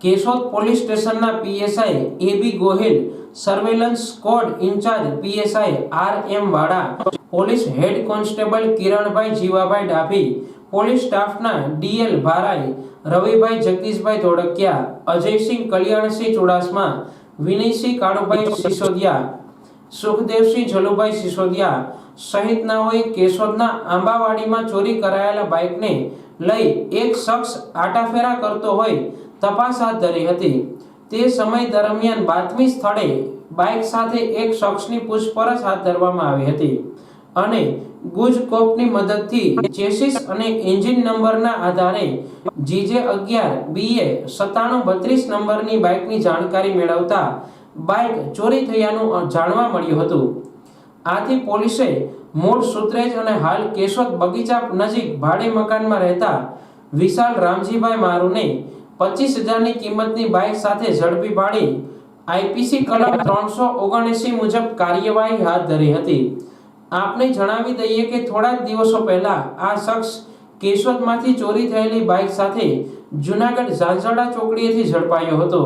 Keshod police સ્ટેશનના PSI AB Gohil, surveillance squad incharge PSI RM Vada, police head constable Kiranbhai Jivabhai Dabhi, police સ્ટાફના DL Bharai, Ravibhai Jagdishbhai Dholakiya, Ajaysinh Kalyansinh Chudasama, Vinaysinh Kalubhai Sisodiya, Sukhdevsinh Jalubhai Sisodiya સહિતનાઓએ કેશોદના આંબાવાડીમાં ચોરી કરાયેલા બાઇકને લઈ એક શખ્સ આટાફેરા કરતો હોય તપાસ હાથ ધરી હતી। તે સમય દરમિયાન બાતમી સ્થળે બાઇક સાથે એક શખ્સની પૂછપરછ હાથ ધરવામાં આવી હતી અને ગુજકોપની મદદથી ચેસિસ અને એન્જિન નંબરના આધારે GJ11 BA 9732 નંબરની બાઇકની જાણકારી મેળવતા બાઇક ચોરી થયાનું જાણવા મળ્યું હતું। આથી પોલીસે મૂળ સુત્રેજ અને હાલ કેશોદ બગીચા નજીક ભાડે મકાનમાં રહેતા વિશાલ રામજીભાઈ મારુને 25,000ની કિંમતની બાઇક સાથે ઝડપી પાડી આઈપીસી કલમ 379 મુજબ કાર્યવાહી હાથ ધરી હતી। આપને જણાવી દઈએ કે થોડા દિવસો પહેલા આ શખ્સ કેશોદમાંથી ચોરી થયેલી બાઇક સાથે જૂનાગઢ ઝાંઝરડા ચોકડીએથી ઝડપાયો હતો।